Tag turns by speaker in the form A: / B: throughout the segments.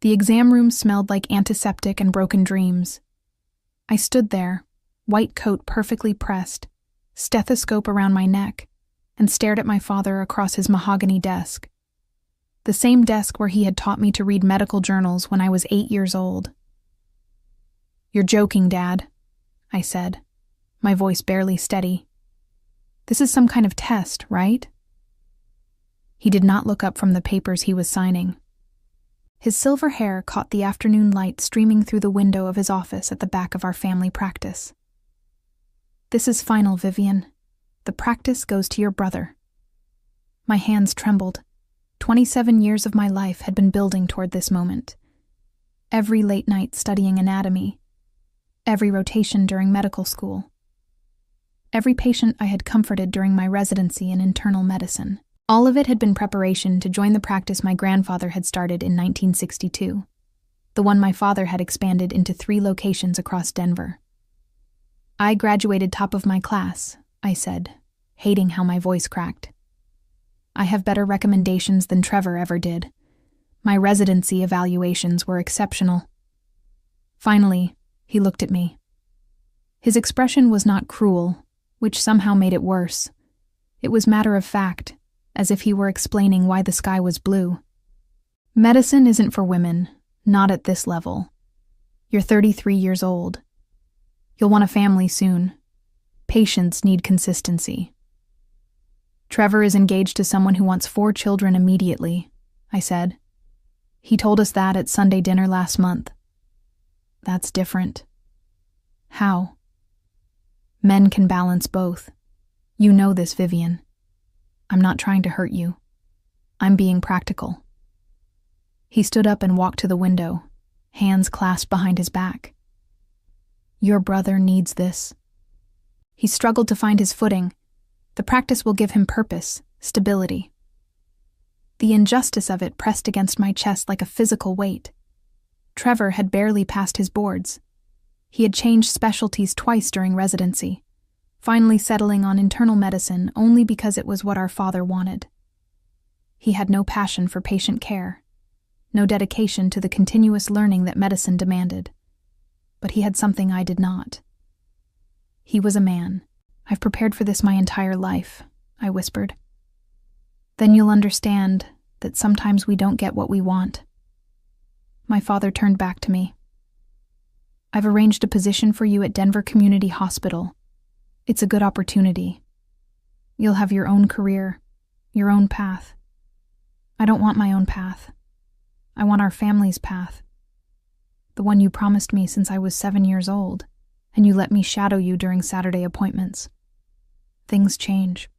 A: The exam room smelled like antiseptic and broken dreams. I stood there, white coat perfectly pressed, stethoscope around my neck, and stared at my father across his mahogany desk. The same desk where he had taught me to read medical journals when I was 8 years old. "You're joking, Dad," I said, my voice barely steady. "This is some kind of test, right?" He did not look up from the papers he was signing. His silver hair caught the afternoon light streaming through the window of his office at the back of our family practice. "This is final, Vivian. The practice goes to your brother." My hands trembled. 27 years of my life had been building toward this moment. Every late night studying anatomy, every rotation during medical school, every patient I had comforted during my residency in internal medicine. All of it had been preparation to join the practice my grandfather had started in 1962, the one my father had expanded into 3 locations across Denver. "I graduated top of my class," I said, hating how my voice cracked. "I have better recommendations than Trevor ever did. My residency evaluations were exceptional." Finally, he looked at me. His expression was not cruel, which somehow made it worse. It was matter of fact, as if he were explaining why the sky was blue. "Medicine isn't for women, not at this level. You're 33 years old. You'll want a family soon. Patients need consistency. Trevor is engaged to someone who wants 4 children immediately," I said. "He told us that at Sunday dinner last month." "That's different." "How?" "Men can balance both. You know this, Vivian. I'm not trying to hurt you. I'm being practical." He stood up and walked to the window, hands clasped behind his back. "Your brother needs this." He struggled to find his footing. The practice will give him purpose, stability. The injustice of it pressed against my chest like a physical weight. Trevor had barely passed his boards. He had changed specialties twice during residency, finally settling on internal medicine only because it was what our father wanted. He had no passion for patient care, no dedication to the continuous learning that medicine demanded. But he had something I did not. He was a man. "I've prepared for this my entire life," I whispered. "Then you'll understand that sometimes we don't get what we want." My father turned back to me. "I've arranged a position for you at Denver Community Hospital. It's a good opportunity. You'll have your own career, your own path. I don't want my own path. I want our family's path. The one you promised me since I was 7 years old, and you let me shadow you during Saturday appointments. Things change.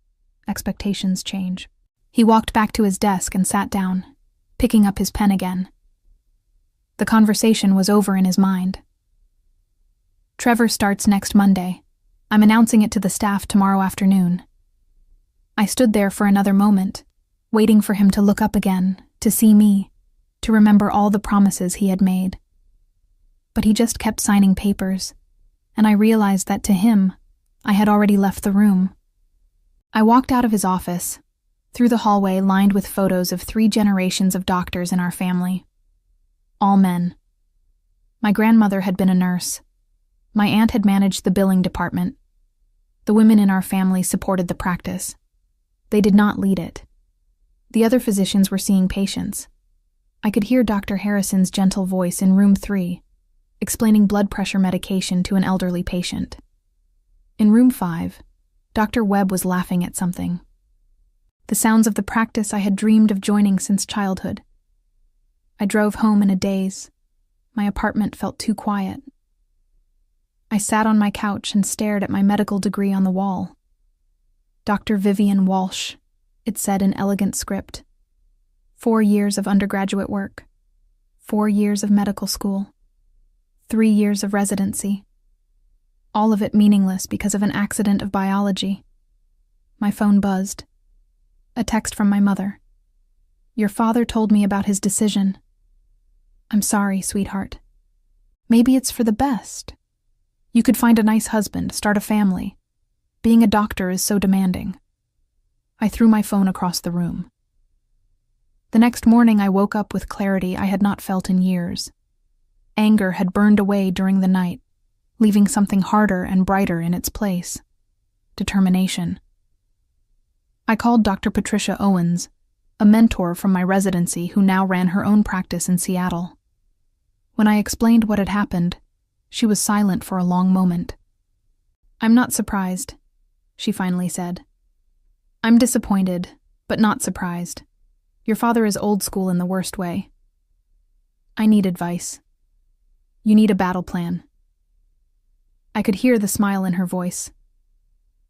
A: Expectations change." He walked back to his desk and sat down, picking up his pen again. The conversation was over in his mind. "Trevor starts next Monday. I'm announcing it to the staff tomorrow afternoon." I stood there for another moment, waiting for him to look up again, to see me, to remember all the promises he had made. But he just kept signing papers, and I realized that to him, I had already left the room. I walked out of his office, through the hallway lined with photos of 3 generations of doctors in our family. All men. My grandmother had been a nurse. My aunt had managed the billing department. The women in our family supported the practice. They did not lead it. The other physicians were seeing patients. I could hear Dr. Harrison's gentle voice in room 3, explaining blood pressure medication to an elderly patient. In room 5, Dr. Webb was laughing at something. The sounds of the practice I had dreamed of joining since childhood. I drove home in a daze. My apartment felt too quiet. I sat on my couch and stared at my medical degree on the wall. Dr. Vivian Walsh, it said in elegant script. 4 years of undergraduate work. 4 years of medical school. 3 years of residency. All of it meaningless because of an accident of biology. My phone buzzed. A text from my mother. "Your father told me about his decision. I'm sorry, sweetheart. Maybe it's for the best. You could find a nice husband, start a family. Being a doctor is so demanding." I threw my phone across the room. The next morning I woke up with clarity I had not felt in years. Anger had burned away during the night, leaving something harder and brighter in its place. Determination. I called Dr. Patricia Owens, a mentor from my residency who now ran her own practice in Seattle. When I explained what had happened, she was silent for a long moment. "I'm not surprised," she finally said. "I'm disappointed, but not surprised. Your father is old school in the worst way. I need advice. You need a battle plan." I could hear the smile in her voice.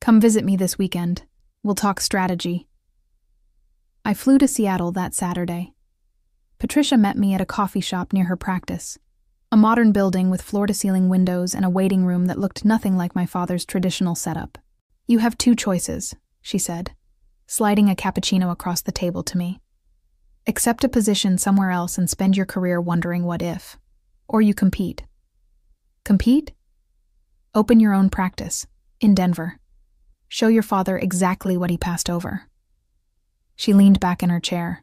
A: "Come visit me this weekend. We'll talk strategy." I flew to Seattle that Saturday. Patricia met me at a coffee shop near her practice, a modern building with floor-to-ceiling windows and a waiting room that looked nothing like my father's traditional setup. "You have two choices," she said, sliding a cappuccino across the table to me. "Accept a position somewhere else and spend your career wondering what if. Or you compete." "Compete?" "Open your own practice, in Denver. Show your father exactly what he passed over." She leaned back in her chair.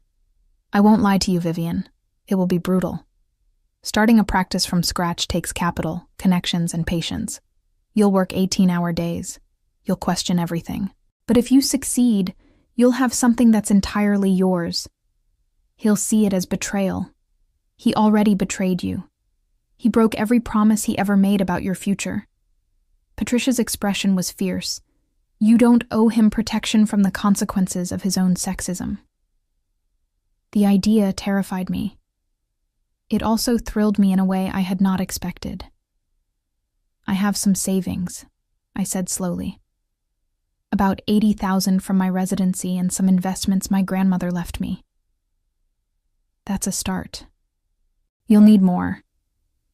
A: "I won't lie to you, Vivian. It will be brutal. Starting a practice from scratch takes capital, connections, and patience. You'll work 18-hour days. You'll question everything. But if you succeed, you'll have something that's entirely yours. He'll see it as betrayal. He already betrayed you. He broke every promise he ever made about your future." Patricia's expression was fierce. "You don't owe him protection from the consequences of his own sexism." The idea terrified me. It also thrilled me in a way I had not expected. "I have some savings," I said slowly. "About 80,000 from my residency and some investments my grandmother left me." "That's a start. You'll need more.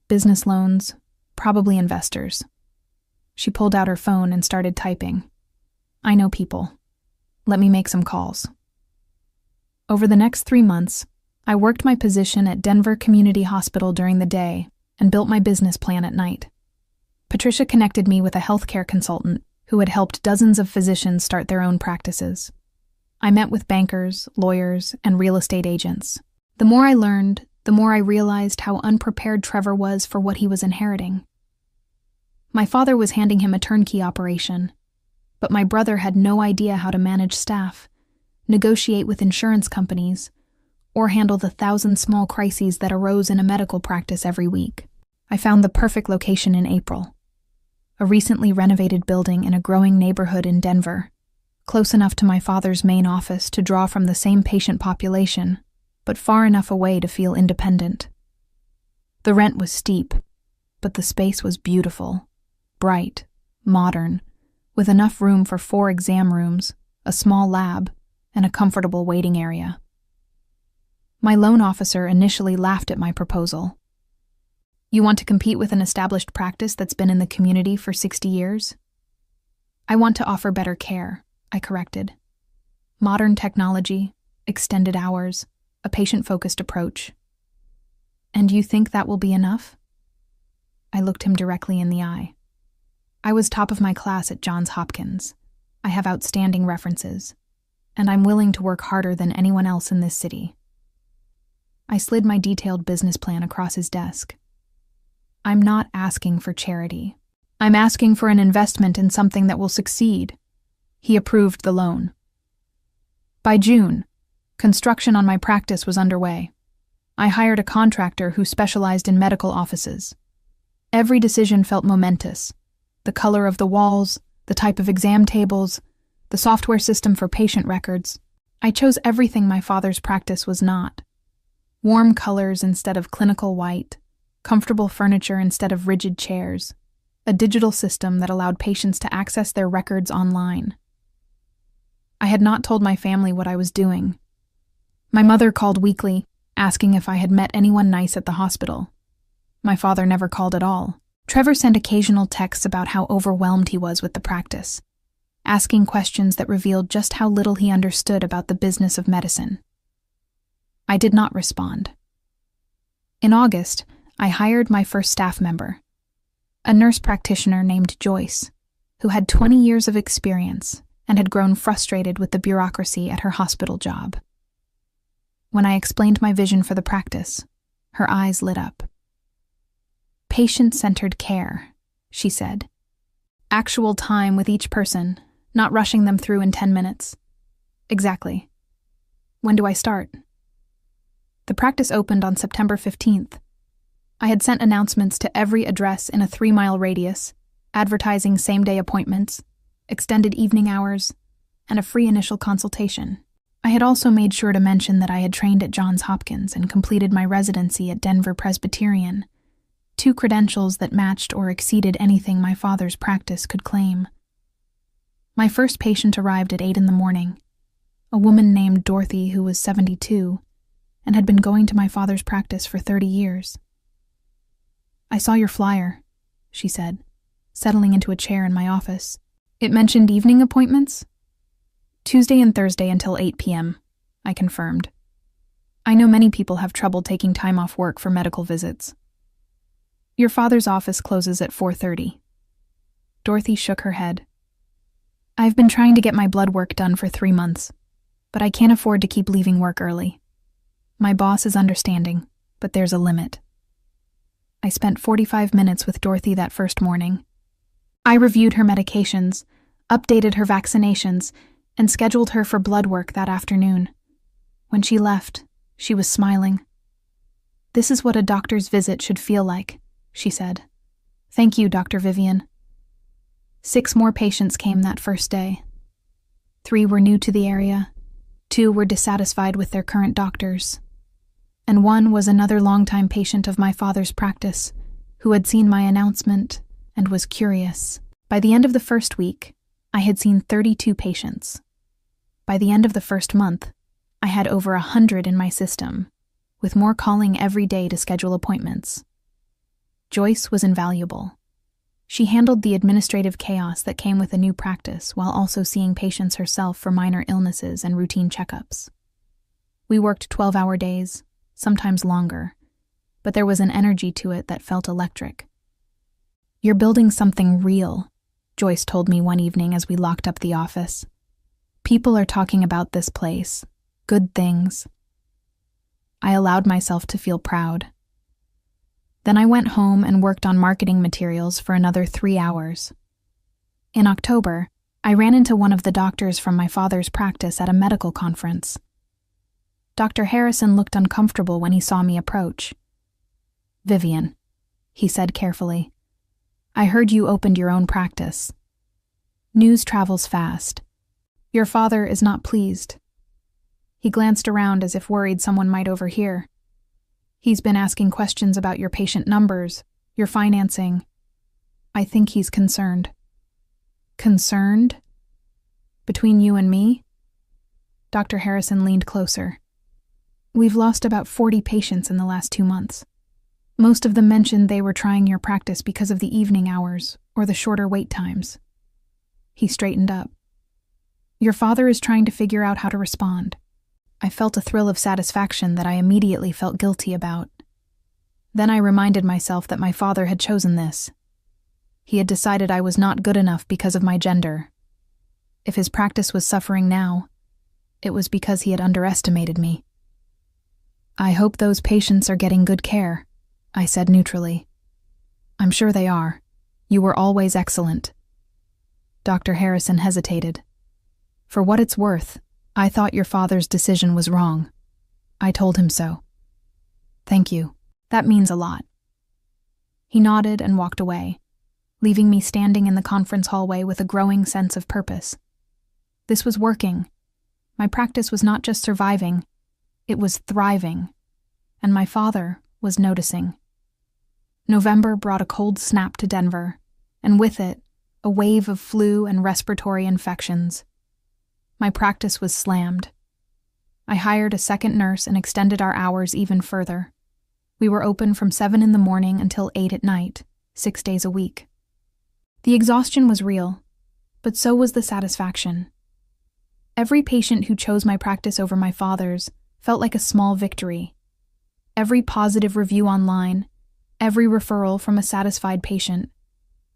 A: Business loans, probably investors." She pulled out her phone and started typing. "I know people. Let me make some calls." Over the next 3 months, I worked my position at Denver Community Hospital during the day and built my business plan at night. Patricia connected me with a healthcare consultant who had helped dozens of physicians start their own practices. I met with bankers, lawyers, and real estate agents. The more I learned, the more I realized how unprepared Trevor was for what he was inheriting. My father was handing him a turnkey operation, but my brother had no idea how to manage staff, negotiate with insurance companies, or handle the 1,000 small crises that arose in a medical practice every week. I found the perfect location in April. A recently renovated building in a growing neighborhood in Denver, close enough to my father's main office to draw from the same patient population, but far enough away to feel independent. The rent was steep, but the space was beautiful, bright, modern, with enough room for 4 exam rooms, a small lab, and a comfortable waiting area. My loan officer initially laughed at my proposal. "You want to compete with an established practice that's been in the community for 60 years? "I want to offer better care," I corrected. "Modern technology, extended hours, a patient-focused approach." "And you think that will be enough?" I looked him directly in the eye. "I was top of my class at Johns Hopkins. I have outstanding references, and I'm willing to work harder than anyone else in this city." I slid my detailed business plan across his desk. "I'm not asking for charity. I'm asking for an investment in something that will succeed." He approved the loan. By June, construction on my practice was underway. I hired a contractor who specialized in medical offices. Every decision felt momentous. The color of the walls, the type of exam tables, the software system for patient records. I chose everything my father's practice was not. Warm colors instead of clinical white, comfortable furniture instead of rigid chairs, a digital system that allowed patients to access their records online. I had not told my family what I was doing. My mother called weekly, asking if I had met anyone nice at the hospital. My father never called at all. Trevor sent occasional texts about how overwhelmed he was with the practice, asking questions that revealed just how little he understood about the business of medicine. I did not respond. In August, I hired my first staff member, a nurse practitioner named Joyce, who had 20 years of experience and had grown frustrated with the bureaucracy at her hospital job. When I explained my vision for the practice, her eyes lit up. "Patient-centered care," she said. "Actual time with each person, not rushing them through in 10 minutes. Exactly. When do I start?" The practice opened on September 15th. I had sent announcements to every address in a 3-mile radius, advertising same-day appointments, extended evening hours, and a free initial consultation. I had also made sure to mention that I had trained at Johns Hopkins and completed my residency at Denver Presbyterian, 2 credentials that matched or exceeded anything my father's practice could claim. My first patient arrived at 8 in the morning, a woman named Dorothy who was 72 and had been going to my father's practice for 30 years. "I saw your flyer," she said, settling into a chair in my office. "It mentioned evening appointments?" "Tuesday and Thursday until 8 p.m., I confirmed. "I know many people have trouble taking time off work for medical visits." "Your father's office closes at 4:30. Dorothy shook her head. "I've been trying to get my blood work done for 3 months, but I can't afford to keep leaving work early. My boss is understanding, but there's a limit." I spent 45 minutes with Dorothy that first morning. I reviewed her medications, updated her vaccinations, and scheduled her for blood work that afternoon. When she left, she was smiling. "This is what a doctor's visit should feel like," she said. "Thank you, Dr. Vivian." 6 more patients came that first day. 3 were new to the area, 2 were dissatisfied with their current doctors, and 1 was another longtime patient of my father's practice who had seen my announcement and was curious. By the end of the first week, I had seen 32 patients. By the end of the first month, I had over 100 in my system, with more calling every day to schedule appointments. Joyce was invaluable. She handled the administrative chaos that came with a new practice while also seeing patients herself for minor illnesses and routine checkups. We worked 12-hour days, sometimes longer, but there was an energy to it that felt electric. "You're building something real," Joyce told me one evening as we locked up the office. "People are talking about this place, good things." I allowed myself to feel proud. Then I went home and worked on marketing materials for another 3 hours. In October, I ran into one of the doctors from my father's practice at a medical conference. Dr. Harrison looked uncomfortable when he saw me approach. "Vivian," he said carefully, "I heard you opened your own practice. News travels fast. Your father is not pleased." He glanced around as if worried someone might overhear. "He's been asking questions about your patient numbers, your financing. I think he's concerned." "Concerned? Between you and me?" Dr. Harrison leaned closer. "We've lost about 40 patients in the last 2 months. Most of them mentioned they were trying your practice because of the evening hours or the shorter wait times." He straightened up. "Your father is trying to figure out how to respond." I felt a thrill of satisfaction that I immediately felt guilty about. Then I reminded myself that my father had chosen this. He had decided I was not good enough because of my gender. If his practice was suffering now, it was because he had underestimated me. "I hope those patients are getting good care," I said neutrally. "I'm sure they are. You were always excellent." Dr. Harrison hesitated. "For what it's worth, I thought your father's decision was wrong. I told him so." "Thank you. That means a lot." He nodded and walked away, leaving me standing in the conference hallway with a growing sense of purpose. This was working. My practice was not just surviving, it was thriving, and my father was noticing. November brought a cold snap to Denver, and with it, a wave of flu and respiratory infections. My practice was slammed. I hired a second nurse and extended our hours even further. We were open from 7 in the morning until 8 at night, 6 days a week. The exhaustion was real, but so was the satisfaction. Every patient who chose my practice over my father's felt like a small victory. Every positive review online, every referral from a satisfied patient,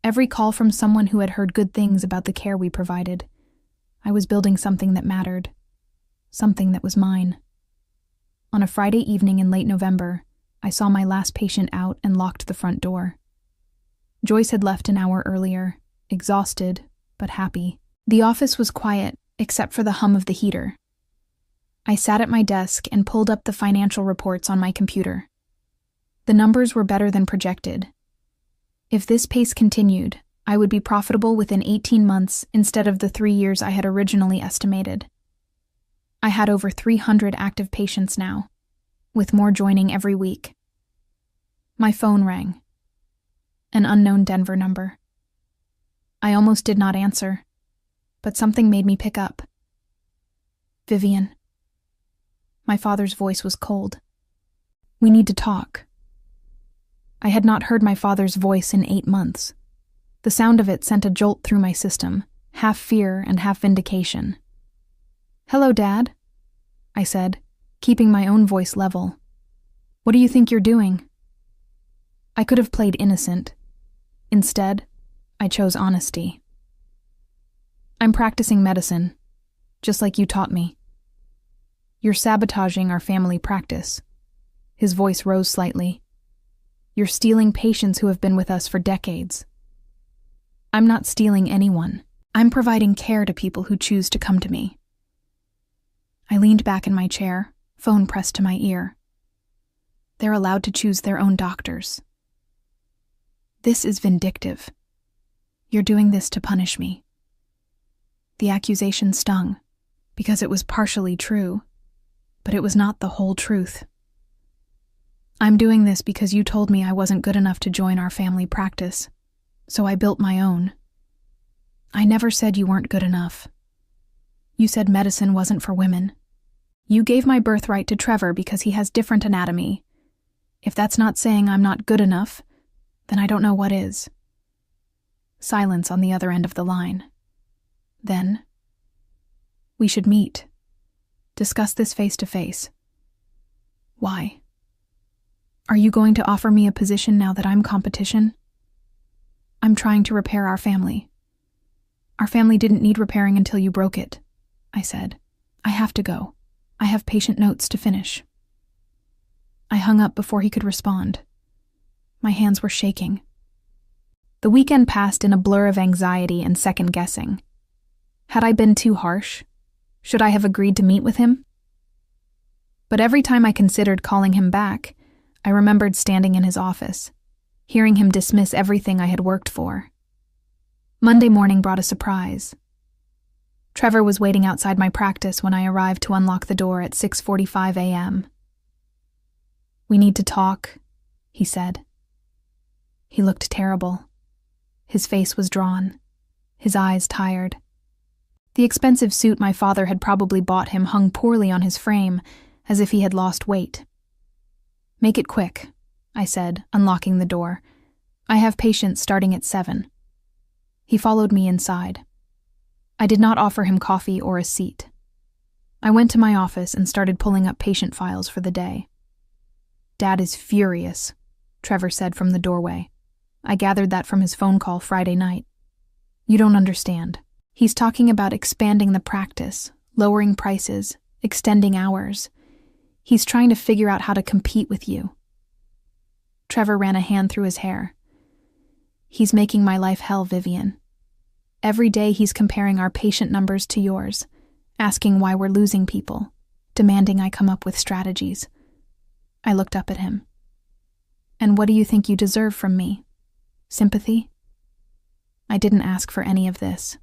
A: every call from someone who had heard good things about the care we provided. I was building something that mattered, something that was mine. On a Friday evening in late November, I saw my last patient out and locked the front door. Joyce had left an hour earlier, exhausted, but happy. The office was quiet, except for the hum of the heater. I sat at my desk and pulled up the financial reports on my computer. The numbers were better than projected. If this pace continued, I would be profitable within 18 months instead of the 3 years I had originally estimated. I had over 300 active patients now, with more joining every week. My phone rang. An unknown Denver number. I almost did not answer, but something made me pick up. Vivian. My father's voice was cold. We need to talk. I had not heard my father's voice in 8 months. The sound of it sent a jolt through my system, half fear and half vindication. "Hello, Dad," I said, keeping my own voice level. "What do you think you're doing?" I could have played innocent. Instead, I chose honesty. "I'm practicing medicine, just like you taught me." "You're sabotaging our family practice." His voice rose slightly. "You're stealing patients who have been with us for decades." "I'm not stealing anyone. I'm providing care to people who choose to come to me." I leaned back in my chair, phone pressed to my ear. They're allowed to choose their own doctors. This is vindictive. You're doing this to punish me. The accusation stung, because it was partially true, but it was not the whole truth. "I'm doing this because you told me I wasn't good enough to join our family practice, so I built my own. I never said you weren't good enough. You said medicine wasn't for women. You gave my birthright to Trevor because he has different anatomy. If that's not saying I'm not good enough, then I don't know what is." Silence on the other end of the line. Then, "We should meet. Discuss this face to face." "Why? Are you going to offer me a position now that I'm competition?" "I'm trying to repair our family." "Our family didn't need repairing until you broke it," I said. "I have to go. I have patient notes to finish." I hung up before he could respond. My hands were shaking. The weekend passed in a blur of anxiety and second-guessing. Had I been too harsh? Should I have agreed to meet with him? But every time I considered calling him back, I remembered standing in his office, hearing him dismiss everything I had worked for. Monday morning brought a surprise. Trevor was waiting outside my practice when I arrived to unlock the door at 6:45 a.m. "We need to talk," he said. He looked terrible. His face was drawn, his eyes tired. The expensive suit my father had probably bought him hung poorly on his frame, as if he had lost weight. "Make it quick," I said, unlocking the door. "I have patients starting at 7. He followed me inside. I did not offer him coffee or a seat. I went to my office and started pulling up patient files for the day. "Dad is furious," Trevor said from the doorway. I gathered that from his phone call Friday night. "You don't understand. He's talking about expanding the practice, lowering prices, extending hours. He's trying to figure out how to compete with you." Trevor ran a hand through his hair. "He's making my life hell, Vivian. Every day he's comparing our patient numbers to yours, asking why we're losing people, demanding I come up with strategies." I looked up at him. "And what do you think you deserve from me? Sympathy?" "I didn't ask for any of this."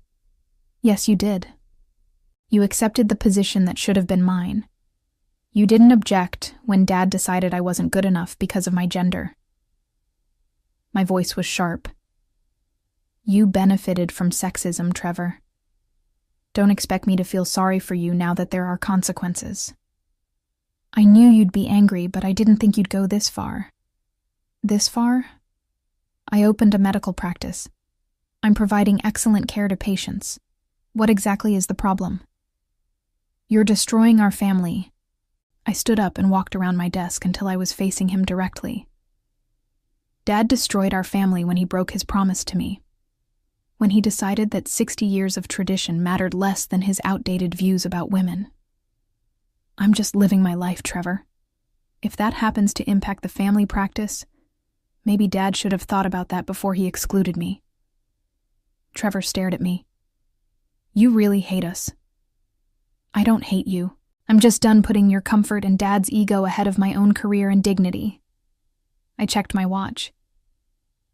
A: "Yes, you did. You accepted the position that should have been mine. You didn't object when Dad decided I wasn't good enough because of my gender." My voice was sharp. "You benefited from sexism, Trevor. Don't expect me to feel sorry for you now that there are consequences. I knew you'd be angry, but I didn't think you'd go this far." "This far?" "I opened a medical practice. I'm providing excellent care to patients. What exactly is the problem?" "You're destroying our family." I stood up and walked around my desk until I was facing him directly. Dad destroyed our family when he broke his promise to me. When he decided that 60 years of tradition mattered less than his outdated views about women. I'm just living my life, Trevor. If that happens to impact the family practice, maybe Dad should have thought about that before he excluded me. Trevor stared at me. You really hate us. I don't hate you. I'm just done putting your comfort and Dad's ego ahead of my own career and dignity. I checked my watch.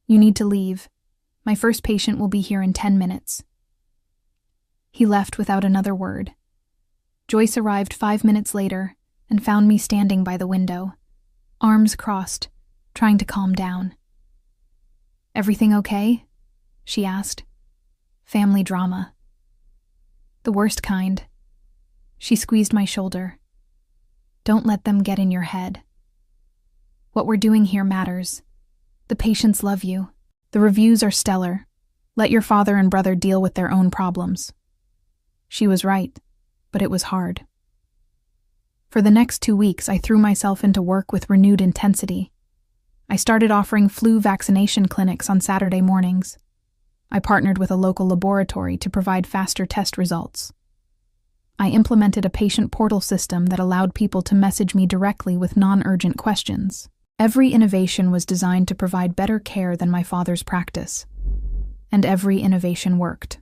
A: You need to leave. My first patient will be here in 10 minutes. He left without another word. Joyce arrived 5 minutes later and found me standing by the window, arms crossed, trying to calm down. Everything okay? She asked. Family drama. The worst kind. She squeezed my shoulder. Don't let them get in your head. What we're doing here matters. The patients love you. The reviews are stellar. Let your father and brother deal with their own problems. She was right, but it was hard. For the next 2 weeks, I threw myself into work with renewed intensity. I started offering flu vaccination clinics on Saturday mornings. I partnered with a local laboratory to provide faster test results. I implemented a patient portal system that allowed people to message me directly with non-urgent questions. Every innovation was designed to provide better care than my father's practice. And every innovation worked.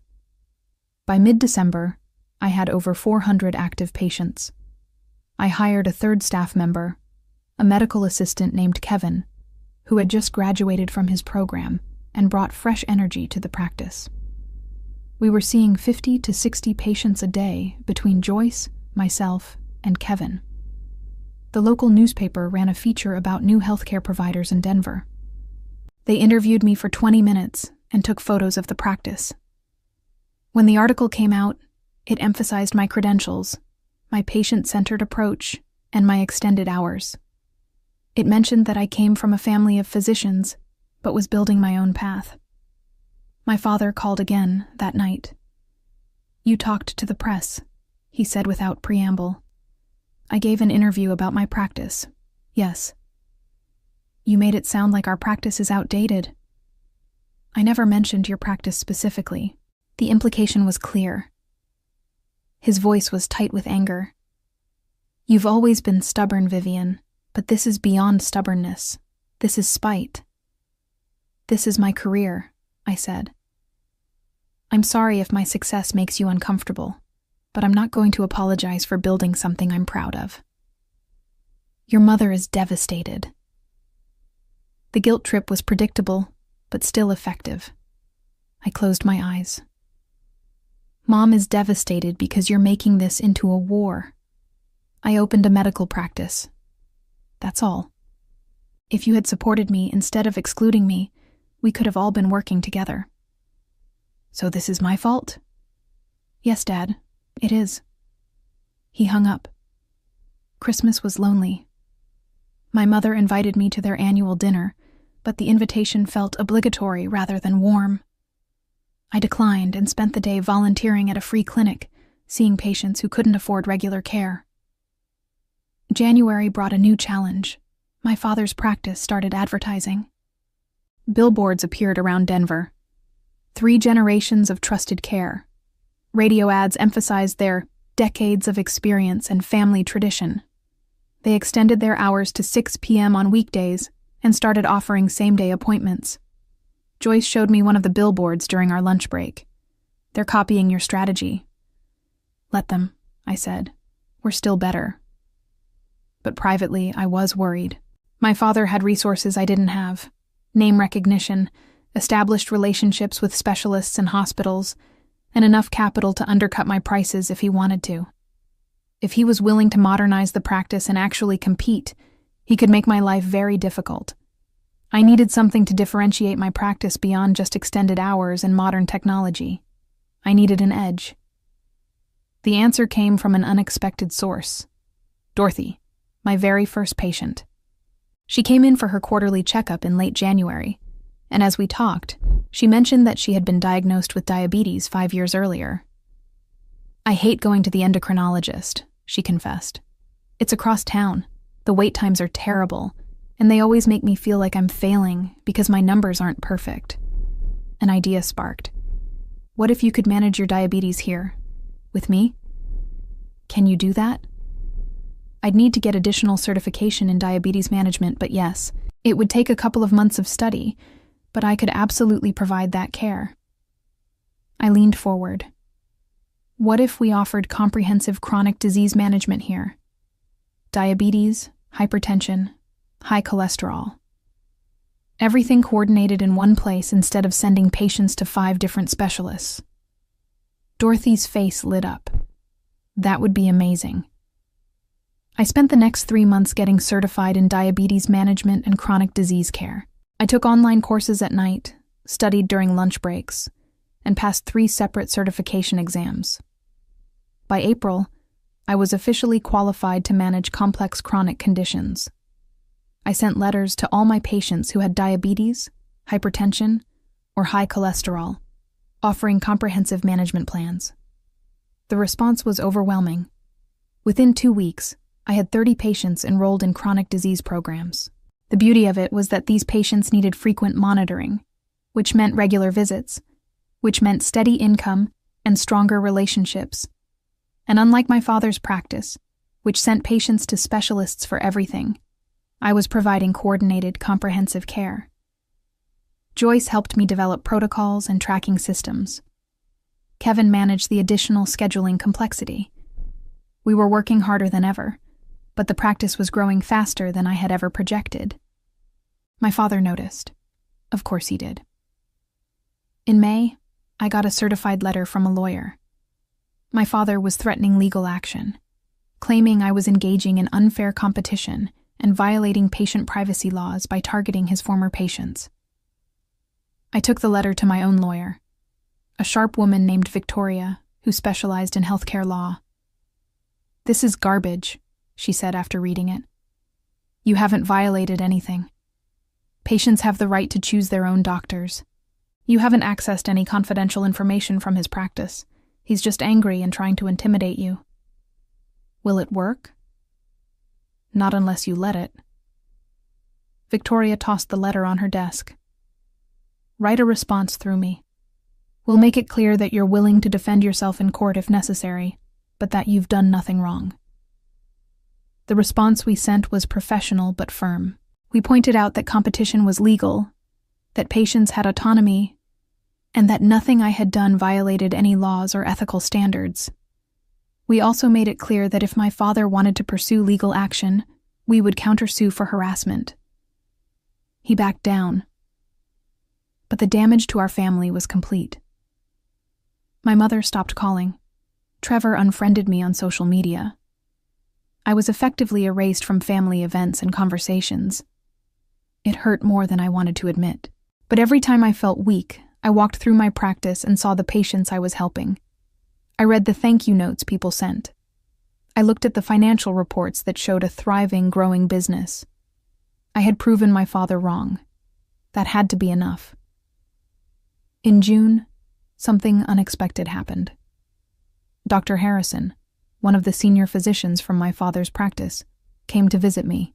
A: By mid-December, I had over 400 active patients. I hired a third staff member, a medical assistant named Kevin, who had just graduated from his program and brought fresh energy to the practice. We were seeing 50 to 60 patients a day between Joyce, myself, and Kevin. The local newspaper ran a feature about new healthcare providers in Denver. They interviewed me for 20 minutes and took photos of the practice. When the article came out, it emphasized my credentials, my patient-centered approach, and my extended hours. It mentioned that I came from a family of physicians, but was building my own path. My father called again that night. You talked to the press, he said without preamble. I gave an interview about my practice. Yes. You made it sound like our practice is outdated. I never mentioned your practice specifically. The implication was clear. His voice was tight with anger. You've always been stubborn, Vivian, but this is beyond stubbornness. This is spite. This is my career, I said. I'm sorry if my success makes you uncomfortable, but I'm not going to apologize for building something I'm proud of. Your mother is devastated. The guilt trip was predictable, but still effective. I closed my eyes. Mom is devastated because you're making this into a war. I opened a medical practice. That's all. If you had supported me instead of excluding me, we could have all been working together. So this is my fault? Yes, Dad, it is. He hung up. Christmas was lonely. My mother invited me to their annual dinner, but the invitation felt obligatory rather than warm. I declined and spent the day volunteering at a free clinic, seeing patients who couldn't afford regular care. January brought a new challenge. My father's practice started advertising. Billboards appeared around Denver. 3 generations of trusted care. Radio ads emphasized their decades of experience and family tradition. They extended their hours to 6 p.m. on weekdays and started offering same-day appointments. Joyce showed me one of the billboards during our lunch break. They're copying your strategy. Let them, I said. We're still better. But privately, I was worried. My father had resources I didn't have. Name recognition, established relationships with specialists and hospitals, and enough capital to undercut my prices if he wanted to. If he was willing to modernize the practice and actually compete, he could make my life very difficult. I needed something to differentiate my practice beyond just extended hours and modern technology. I needed an edge. The answer came from an unexpected source. Dorothy, my very first patient. She came in for her quarterly checkup in late January, and as we talked, she mentioned that she had been diagnosed with diabetes 5 years earlier. I hate going to the endocrinologist, she confessed. It's across town. The wait times are terrible, and they always make me feel like I'm failing because my numbers aren't perfect. An idea sparked. What if you could manage your diabetes here? With me? Can you do that? I'd need to get additional certification in diabetes management, but yes, it would take a couple of months of study, but I could absolutely provide that care. I leaned forward. What if we offered comprehensive chronic disease management here? Diabetes, hypertension, high cholesterol. Everything coordinated in one place instead of sending patients to 5 different specialists. Dorothy's face lit up. That would be amazing. I spent the next 3 months getting certified in diabetes management and chronic disease care. I took online courses at night, studied during lunch breaks, and passed 3 separate certification exams. By April, I was officially qualified to manage complex chronic conditions. I sent letters to all my patients who had diabetes, hypertension, or high cholesterol, offering comprehensive management plans. The response was overwhelming. Within 2 weeks, I had 30 patients enrolled in chronic disease programs. The beauty of it was that these patients needed frequent monitoring, which meant regular visits, which meant steady income and stronger relationships. And unlike my father's practice, which sent patients to specialists for everything, I was providing coordinated, comprehensive care. Joyce helped me develop protocols and tracking systems. Kevin managed the additional scheduling complexity. We were working harder than ever, but the practice was growing faster than I had ever projected. My father noticed. Of course he did. In May, I got a certified letter from a lawyer. My father was threatening legal action, claiming I was engaging in unfair competition and violating patient privacy laws by targeting his former patients. I took the letter to my own lawyer, a sharp woman named Victoria, who specialized in healthcare law. "This is garbage," she said after reading it. "You haven't violated anything. Patients have the right to choose their own doctors. You haven't accessed any confidential information from his practice. He's just angry and trying to intimidate you." "Will it work?" "Not unless you let it." Victoria tossed the letter on her desk. "Write a response through me. We'll make it clear that you're willing to defend yourself in court if necessary, but that you've done nothing wrong." The response we sent was professional but firm. We pointed out that competition was legal, that patients had autonomy, and that nothing I had done violated any laws or ethical standards. We also made it clear that if my father wanted to pursue legal action, we would countersue for harassment. He backed down. But the damage to our family was complete. My mother stopped calling. Trevor unfriended me on social media. I was effectively erased from family events and conversations. It hurt more than I wanted to admit. But every time I felt weak, I walked through my practice and saw the patients I was helping. I read the thank you notes people sent. I looked at the financial reports that showed a thriving, growing business. I had proven my father wrong. That had to be enough. In June, something unexpected happened. Dr. Harrison, one of the senior physicians from my father's practice, came to visit me.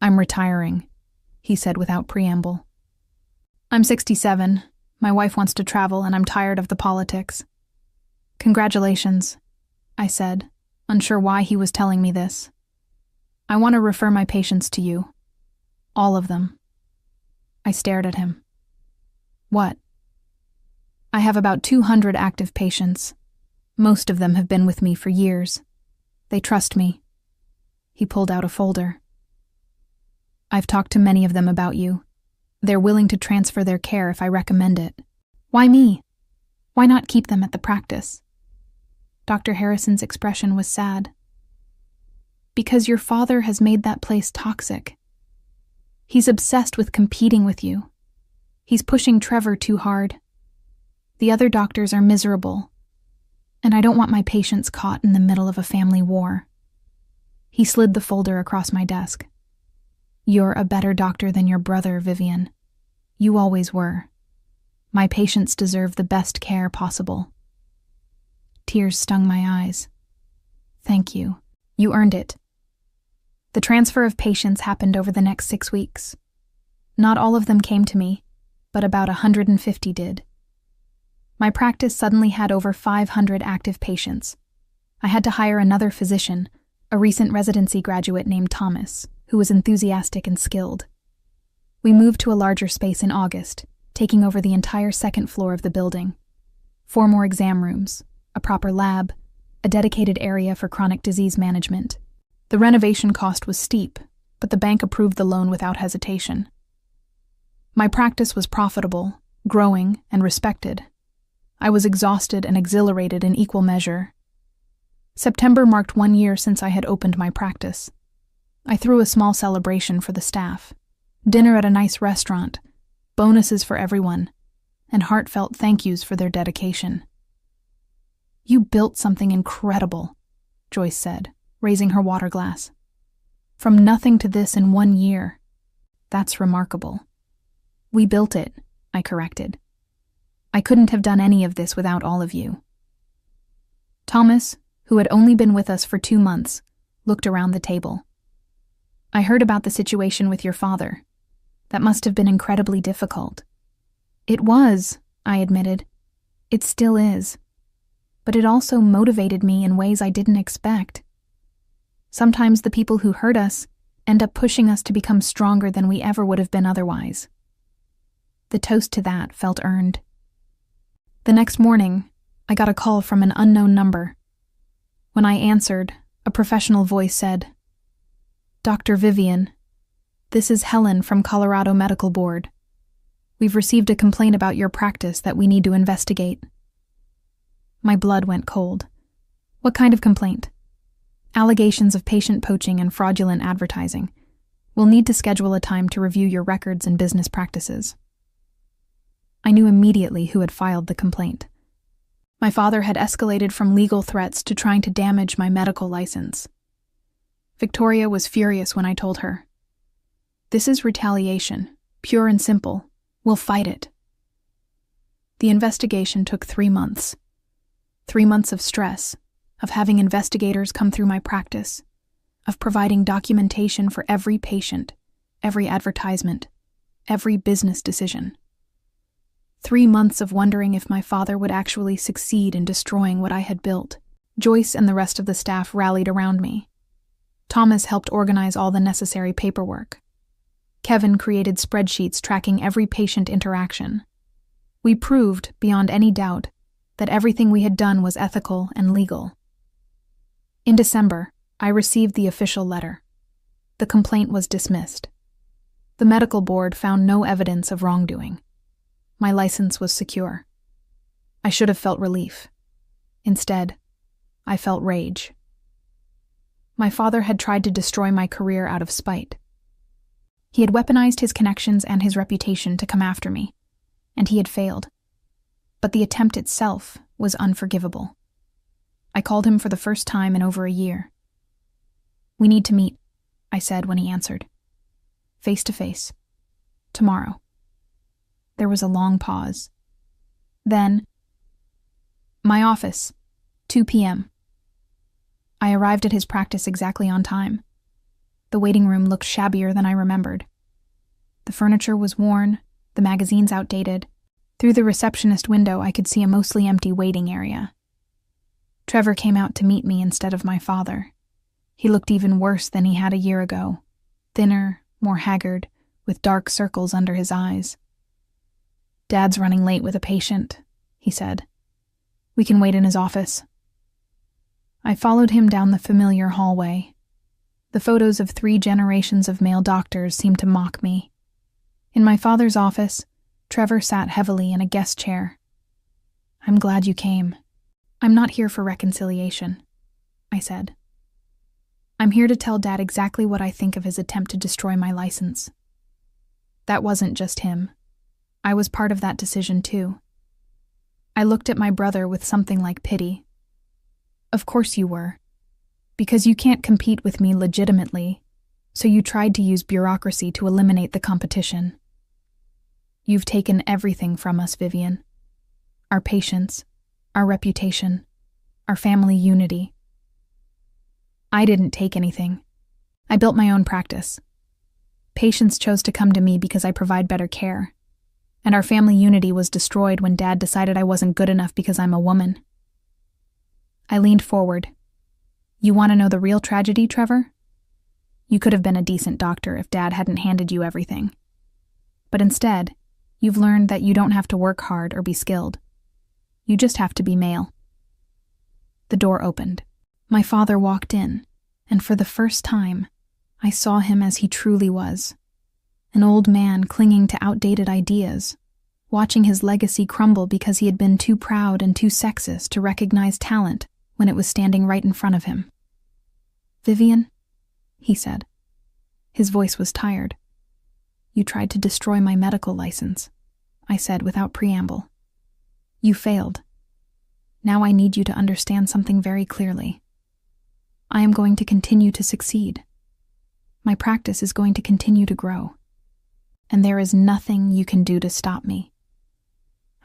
A: "I'm retiring," he said without preamble. "I'm 67. My wife wants to travel, and I'm tired of the politics." "Congratulations," I said, unsure why he was telling me this. "I want to refer my patients to you. All of them." I stared at him. "What?" "I have about 200 active patients. Most of them have been with me for years. They trust me." He pulled out a folder. "I've talked to many of them about you. They're willing to transfer their care if I recommend it." "Why me? Why not keep them at the practice?" Dr. Harrison's expression was sad. "Because your father has made that place toxic. He's obsessed with competing with you. He's pushing Trevor too hard. The other doctors are miserable, and I don't want my patients caught in the middle of a family war." He slid the folder across my desk. "You're a better doctor than your brother, Vivian. You always were. My patients deserve the best care possible." Tears stung my eyes. "Thank you. You earned it." The transfer of patients happened over the next 6 weeks. Not all of them came to me, but about 150 did. My practice suddenly had over 500 active patients. I had to hire another physician, a recent residency graduate named Thomas, who was enthusiastic and skilled. We moved to a larger space in August, taking over the entire second floor of the building. 4 more exam rooms, a proper lab, a dedicated area for chronic disease management. The renovation cost was steep, but the bank approved the loan without hesitation. My practice was profitable, growing, and respected. I was exhausted and exhilarated in equal measure. September marked 1 year since I had opened my practice. I threw a small celebration for the staff, dinner at a nice restaurant, bonuses for everyone, and heartfelt thank yous for their dedication. "You built something incredible," Joyce said, raising her water glass. "From nothing to this in 1 year. That's remarkable." "We built it," I corrected. "I couldn't have done any of this without all of you." Thomas, who had only been with us for 2 months, looked around the table. "I heard about the situation with your father. That must have been incredibly difficult." "It was," I admitted. "It still is. But it also motivated me in ways I didn't expect. Sometimes the people who hurt us end up pushing us to become stronger than we ever would have been otherwise." The toast to that felt earned. The next morning, I got a call from an unknown number. When I answered, a professional voice said, "Dr. Vivian, this is Helen from Colorado Medical Board. We've received a complaint about your practice that we need to investigate." My blood went cold. "What kind of complaint?" "Allegations of patient poaching and fraudulent advertising. We'll need to schedule a time to review your records and business practices." I knew immediately who had filed the complaint. My father had escalated from legal threats to trying to damage my medical license. Victoria was furious when I told her, "This is retaliation, pure and simple. We'll fight it." The investigation took 3 months. 3 months of stress, of having investigators come through my practice, of providing documentation for every patient, every advertisement, every business decision. 3 months of wondering if my father would actually succeed in destroying what I had built. Joyce and the rest of the staff rallied around me. Thomas helped organize all the necessary paperwork. Kevin created spreadsheets tracking every patient interaction. We proved, beyond any doubt, that everything we had done was ethical and legal. In December, I received the official letter. The complaint was dismissed. The medical board found no evidence of wrongdoing. My license was secure. I should have felt relief. Instead, I felt rage. My father had tried to destroy my career out of spite. He had weaponized his connections and his reputation to come after me, and he had failed. But the attempt itself was unforgivable. I called him for the first time in over a year. "We need to meet," I said when he answered. "Face to face. Tomorrow." There was a long pause. Then, "My office, 2 p.m. I arrived at his practice exactly on time. The waiting room looked shabbier than I remembered. The furniture was worn, the magazines outdated. Through the receptionist window, I could see a mostly empty waiting area. Trevor came out to meet me instead of my father. He looked even worse than he had a year ago, thinner, more haggard, with dark circles under his eyes. "Dad's running late with a patient," he said. "We can wait in his office." I followed him down the familiar hallway. The photos of 3 generations of male doctors seemed to mock me. In my father's office, Trevor sat heavily in a guest chair. "I'm glad you came." "I'm not here for reconciliation," I said. "I'm here to tell Dad exactly what I think of his attempt to destroy my license." That wasn't just him. I was part of that decision too. I looked at my brother with something like pity. "Of course you were. Because you can't compete with me legitimately, so you tried to use bureaucracy to eliminate the competition. You've taken everything from us, Vivian. Our patience, our reputation, our family unity." I didn't take anything. I built my own practice. Patients chose to come to me because I provide better care. And our family unity was destroyed when Dad decided I wasn't good enough because I'm a woman. I leaned forward. You want to know the real tragedy, Trevor? You could have been a decent doctor if Dad hadn't handed you everything. But instead, you've learned that you don't have to work hard or be skilled. You just have to be male. The door opened. My father walked in, and for the first time, I saw him as he truly was. An old man clinging to outdated ideas, watching his legacy crumble because he had been too proud and too sexist to recognize talent when it was standing right in front of him. "Vivian," he said. His voice was tired. "You tried to destroy my medical license," I said without preamble. "You failed. Now I need you to understand something very clearly. I am going to continue to succeed. My practice is going to continue to grow. And there is nothing you can do to stop me.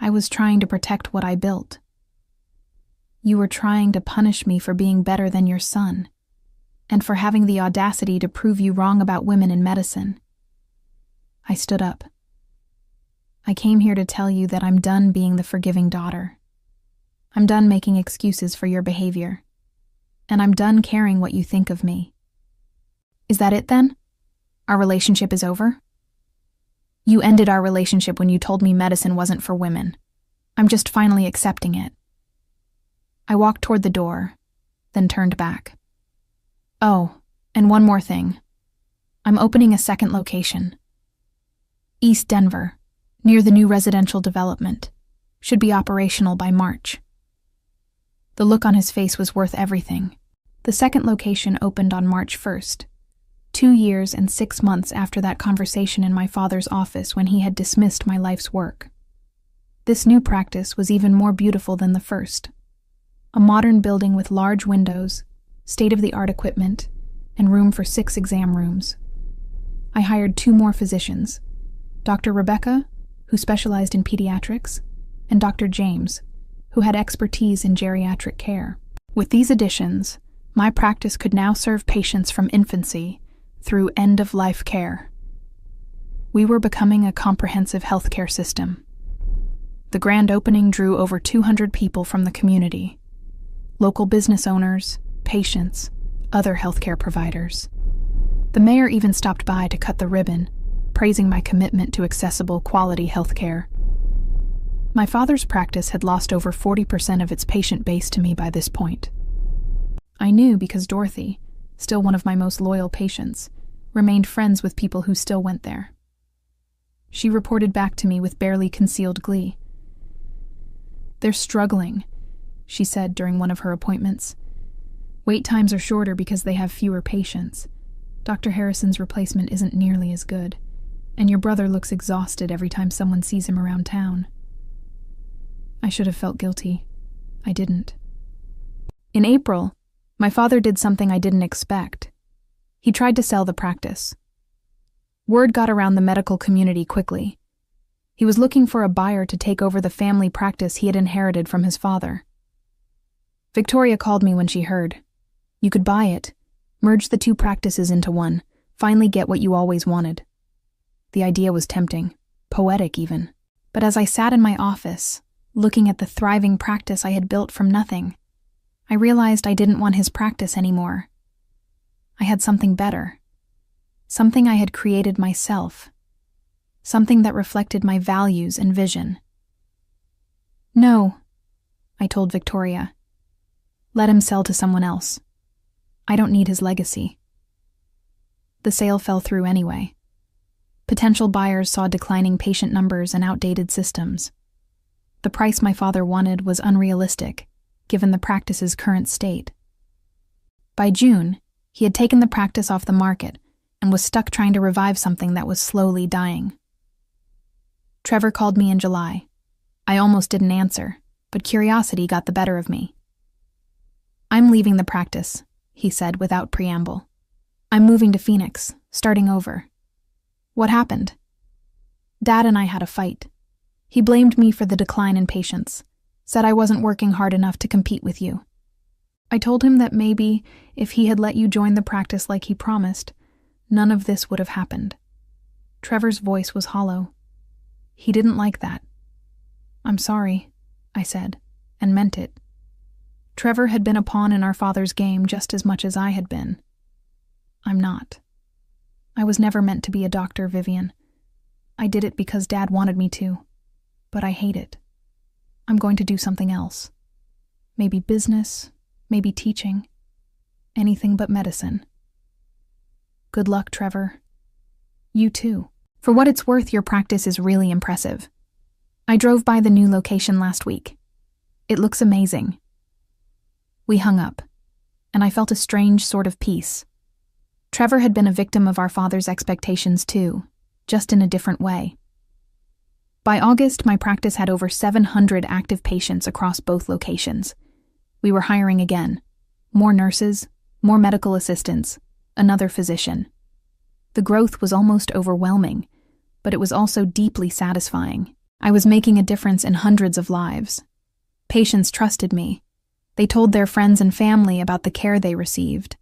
A: I was trying to protect what I built. You were trying to punish me for being better than your son, and for having the audacity to prove you wrong about women in medicine." I stood up. "I came here to tell you that I'm done being the forgiving daughter. I'm done making excuses for your behavior. And I'm done caring what you think of me." "Is that it then? Our relationship is over?" "You ended our relationship when you told me medicine wasn't for women. I'm just finally accepting it." I walked toward the door, then turned back. "Oh, and one more thing. I'm opening a second location. East Denver, near the new residential development. Should be operational by March." The look on his face was worth everything. The second location opened on March 1st, 2 years and 6 months after that conversation in my father's office when he had dismissed my life's work. This new practice was even more beautiful than the first. A modern building with large windows, state-of-the-art equipment, and room for 6 exam rooms. I hired 2 more physicians, Dr. Rebecca, who specialized in pediatrics, and Dr. James, who had expertise in geriatric care. With these additions, my practice could now serve patients from infancy through end-of-life care. We were becoming a comprehensive healthcare system. The grand opening drew over 200 people from the community, local business owners, patients, other healthcare providers. The mayor even stopped by to cut the ribbon, praising my commitment to accessible, quality healthcare. My father's practice had lost over 40% of its patient base to me by this point. I knew because Dorothy, still one of my most loyal patients, remained friends with people who still went there. She reported back to me with barely concealed glee. "They're struggling," she said during one of her appointments. "Wait times are shorter because they have fewer patients. Dr. Harrison's replacement isn't nearly as good, and your brother looks exhausted every time someone sees him around town." I should have felt guilty. I didn't. In April, my father did something I didn't expect. He tried to sell the practice. Word got around the medical community quickly. He was looking for a buyer to take over the family practice he had inherited from his father. Victoria called me when she heard. "You could buy it, merge the 2 practices into one, finally get what you always wanted." The idea was tempting, poetic even. But as I sat in my office, looking at the thriving practice I had built from nothing, I realized I didn't want his practice anymore. I had something better. Something I had created myself. Something that reflected my values and vision. "No," I told Victoria. "Let him sell to someone else. I don't need his legacy." The sale fell through anyway. Potential buyers saw declining patient numbers and outdated systems. The price my father wanted was unrealistic, given the practice's current state. By June, he had taken the practice off the market and was stuck trying to revive something that was slowly dying. Trevor called me in July. I almost didn't answer, but curiosity got the better of me. "I'm leaving the practice," he said without preamble. "I'm moving to Phoenix, starting over." "What happened?" "Dad and I had a fight. He blamed me for the decline in patients, said I wasn't working hard enough to compete with you. I told him that maybe, if he had let you join the practice like he promised, none of this would have happened." Trevor's voice was hollow. He didn't like that. "I'm sorry," I said, and meant it. Trevor had been a pawn in our father's game just as much as I had been. I'm not. I was never meant to be a doctor, Vivian. I did it because Dad wanted me to, but I hate it. I'm going to do something else. Maybe business, maybe teaching. Anything but medicine. Good luck, Trevor. You too. For what it's worth, your practice is really impressive. I drove by the new location last week. It looks amazing. We hung up, and I felt a strange sort of peace. Trevor had been a victim of our father's expectations too, just in a different way. By August, my practice had over 700 active patients across both locations. We were hiring again. More nurses, more medical assistants, another physician. The growth was almost overwhelming, but it was also deeply satisfying. I was making a difference in hundreds of lives. Patients trusted me. They told their friends and family about the care they received.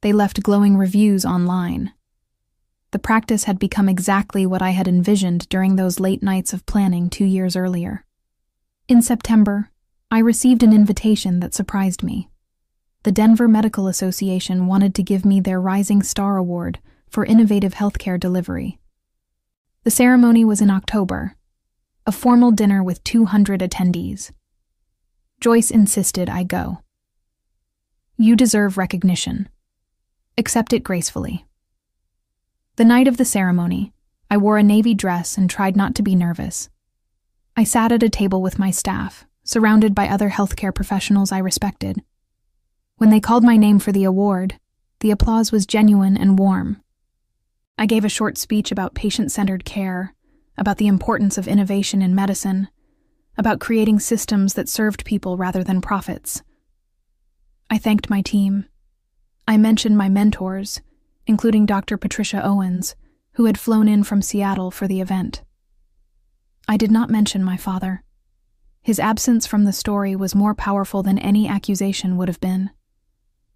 A: They left glowing reviews online. The practice had become exactly what I had envisioned during those late nights of planning 2 years earlier. In September, I received an invitation that surprised me. The Denver Medical Association wanted to give me their Rising Star Award for innovative healthcare delivery. The ceremony was in October, a formal dinner with 200 attendees. Joyce insisted I go. You deserve recognition. Accept it gracefully. The night of the ceremony, I wore a navy dress and tried not to be nervous. I sat at a table with my staff, surrounded by other healthcare professionals I respected. When they called my name for the award, the applause was genuine and warm. I gave a short speech about patient-centered care, about the importance of innovation in medicine, about creating systems that served people rather than profits. I thanked my team. I mentioned my mentors, including Dr. Patricia Owens, who had flown in from Seattle for the event. I did not mention my father. His absence from the story was more powerful than any accusation would have been.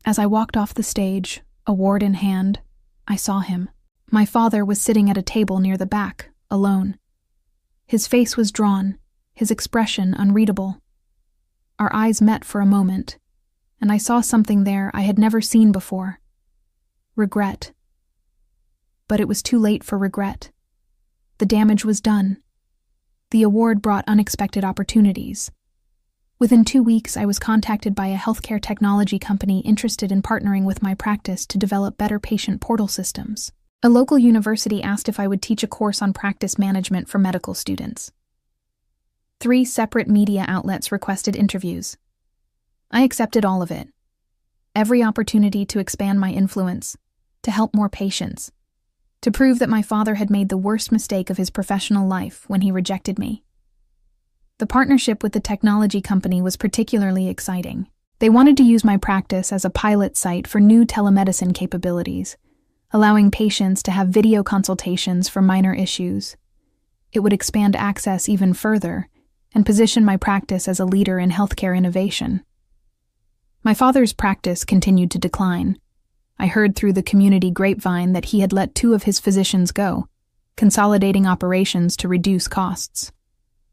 A: As I walked off the stage, award in hand, I saw him. My father was sitting at a table near the back, alone. His face was drawn, his expression unreadable. Our eyes met for a moment, and I saw something there I had never seen before. Regret. But it was too late for regret. The damage was done. The award brought unexpected opportunities. Within 2 weeks, I was contacted by a healthcare technology company interested in partnering with my practice to develop better patient portal systems. A local university asked if I would teach a course on practice management for medical students. 3 separate media outlets requested interviews. I accepted all of it. Every opportunity to expand my influence, to help more patients, to prove that my father had made the worst mistake of his professional life when he rejected me. The partnership with the technology company was particularly exciting. They wanted to use my practice as a pilot site for new telemedicine capabilities, allowing patients to have video consultations for minor issues. It would expand access even further and position my practice as a leader in healthcare innovation. My father's practice continued to decline. I heard through the community grapevine that he had let 2 of his physicians go, consolidating operations to reduce costs.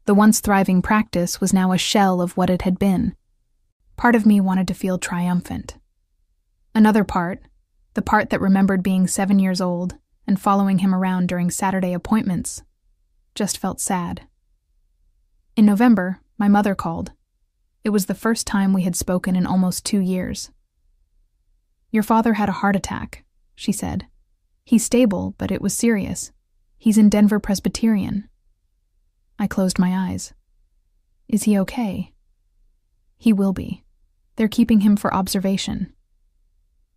A: The once thriving practice was now a shell of what it had been. Part of me wanted to feel triumphant. Another part, the part that remembered being 7 years old and following him around during Saturday appointments, just felt sad. In November, my mother called. It was the first time we had spoken in almost 2 years. Your father had a heart attack, she said. He's stable, but it was serious. He's in Denver Presbyterian. I closed my eyes. Is he okay? He will be. They're keeping him for observation.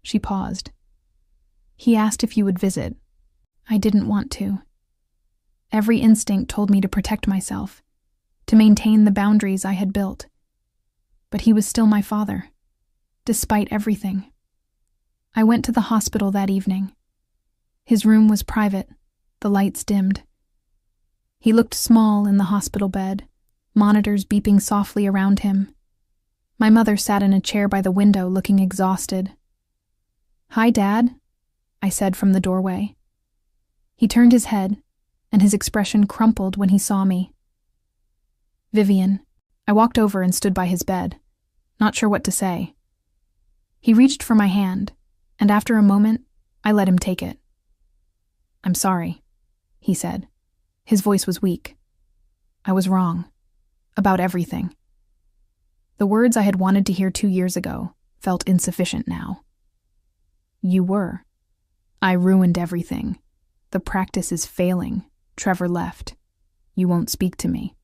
A: She paused. He asked if you would visit. I didn't want to. Every instinct told me to protect myself, to maintain the boundaries I had built. But he was still my father, despite everything. I went to the hospital that evening. His room was private, the lights dimmed. He looked small in the hospital bed, monitors beeping softly around him. My mother sat in a chair by the window looking exhausted. "Hi, Dad," I said from the doorway. He turned his head, and his expression crumpled when he saw me. Vivian. I walked over and stood by his bed. not sure what to say. He reached for my hand, and after a moment, I let him take it. "I'm sorry," he said. His voice was weak. "I was wrong. About everything." The words I had wanted to hear 2 years ago felt insufficient now. "You were. I ruined everything. The practice is failing. Trevor left. You won't speak to me."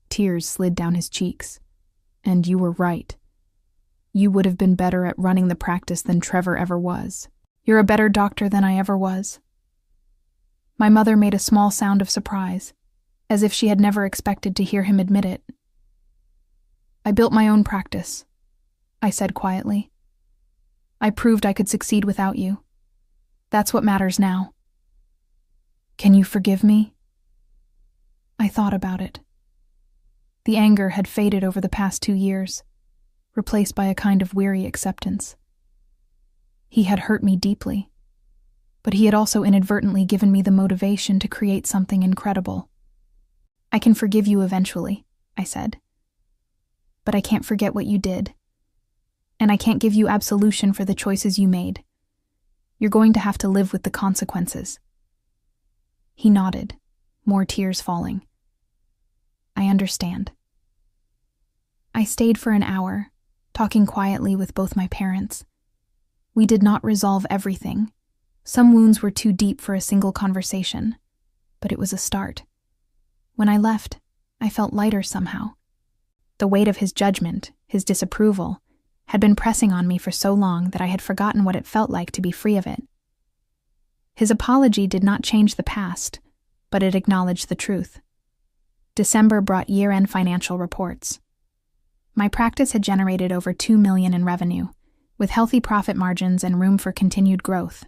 A: Tears slid down his cheeks. "And you were right. You would have been better at running the practice than Trevor ever was. You're a better doctor than I ever was." My mother made a small sound of surprise, as if she had never expected to hear him admit it. "I built my own practice," I said quietly. "I proved I could succeed without you. That's what matters now." "Can you forgive me?" I thought about it. The anger had faded over the past 2 years, replaced by a kind of weary acceptance. He had hurt me deeply, but he had also inadvertently given me the motivation to create something incredible. "I can forgive you eventually," I said. "But I can't forget what you did. And I can't give you absolution for the choices you made. You're going to have to live with the consequences." He nodded, more tears falling. "I understand." I stayed for an hour, talking quietly with both my parents. We did not resolve everything. Some wounds were too deep for a single conversation, but it was a start. When I left, I felt lighter somehow. The weight of his judgment, his disapproval, had been pressing on me for so long that I had forgotten what it felt like to be free of it. His apology did not change the past, but it acknowledged the truth. December brought year-end financial reports. My practice had generated over $2 million in revenue, with healthy profit margins and room for continued growth.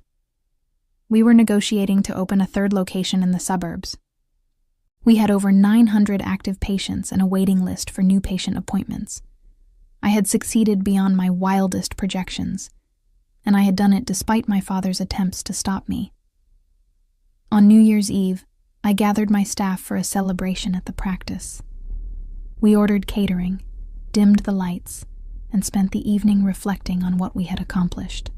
A: We were negotiating to open a third location in the suburbs. We had over 900 active patients and a waiting list for new patient appointments. I had succeeded beyond my wildest projections, and I had done it despite my father's attempts to stop me. On New Year's Eve, I gathered my staff for a celebration at the practice. We ordered catering, dimmed the lights, and spent the evening reflecting on what we had accomplished.